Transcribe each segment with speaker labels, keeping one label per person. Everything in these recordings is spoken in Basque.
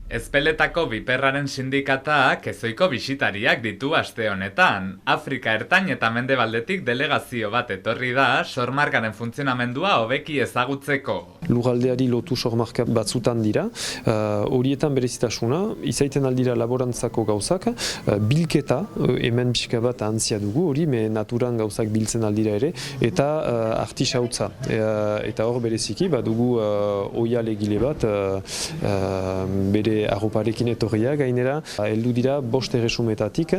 Speaker 1: Ezpeletako Biperraren sindikatak ezoiko bisitariak ditu aste honetan. Afrika ertain eta mendebaldetik delegazio bat etorri da sormarkaren funtzionamendua hobeki ezagutzeko.
Speaker 2: Lurraldeari lotu sormarka batzutan dira, horietan berezitasuna, izaiten aldira laborantzako gauzak, bilketa, hemen pixka bat antzia dugu, hori naturan gauzak biltzen aldira ere, eta artisautza. Eta hor bereziki, dugu oiale gile bat, bere arroparekin etorria gainera, heldu dira 5 erresumetatik,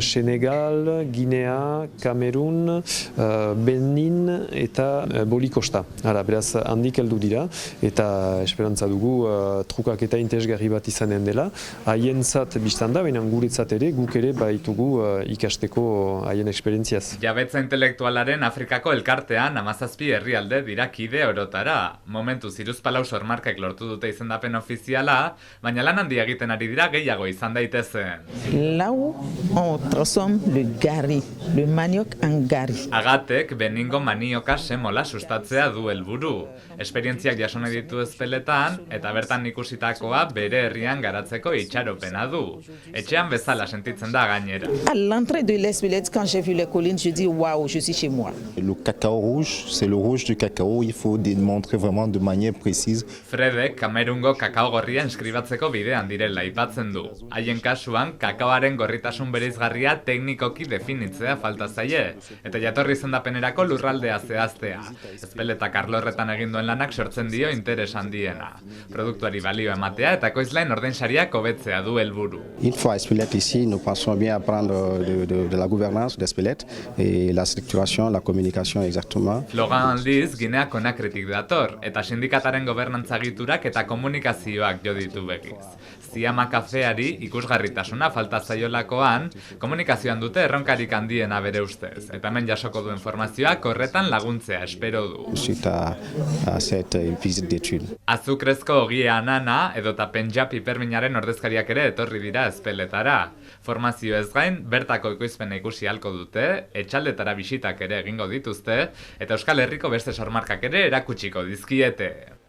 Speaker 2: Senegal, Guinea, Kamerun, Benin eta Bolikosta. Beraz, handik heldu dira, eta esperantza dugu trukak eta interesgarri bat izanen dela. Haientzat biztan da, baina guretzat ere, guk ere baitugu ikasteko haien esperientziaz.
Speaker 1: Jabetza intelektualaren Afrikako elkartean 17 herrialde dira kide orotara. Momentuz 34 sormarkek lortu dute izendapen ofiziala, baina lan handia egiten ari dira gehiago izan daitezen.
Speaker 3: Lau, on transforme le gari, le manioc en gari.
Speaker 1: Agatek Beningo manioka semola sustatzea du helburu. Esperientziak jaso nahi ditu Ezpeletan, eta bertan ikusitakoa bere herrian garatzeko itxaropena du. Etxean bezala sentitzen da gainera.
Speaker 3: À l'entrée de l'Espelette, quand j'ai vu les collines, je dis waouh, je suis chez moi.
Speaker 4: Le cacao rouge, c'est le rouge du cacao, il faut démontrer vraiment de manière précise.
Speaker 1: Fredek Kamerungo kakao gorria inskribatzeko bidean direla aipatzen du. Haien kasuan, kakaoaren gorritasun bereizgarria teknikoki definitzea falta zaie, eta jatorri izendapenerako lurraldea zehaztea. Ezpeletak arlo horretan egin duen lanak sortzen dio interes handiena. Produktuari balio ematea eta ekoizlain ordainsariak hobetzea du helburu.
Speaker 5: Une fois à Espelette ici, nous pensons bien apprendre de la gouvernance d'Espelette et la structuration, la communication exactement.
Speaker 1: Logan aldiz, Ginea Konakritik dator, eta sindikataren gobernantzagiturak eta komunikazioak jo ditu begiz. Ziama kafeari ikusgarritasuna falta zaiolakoan, komunikazioan dute erronkarik handiena bere ustez, eta hemen jasoko duen formazioak horretan laguntzea espero du.
Speaker 5: Suite à cette visite d'études.
Speaker 1: Azukrezko ogie anana edota pentsa piperminaren ordezkariak ere etorri dira Ezpeletara. Formazio ez gain, bertako ekoizpena ikusi halko dute, etxaldetara bisitak ere egingo dituzte, eta Euskal Herriko beste sormarkak ere erakutsiko dizkiete.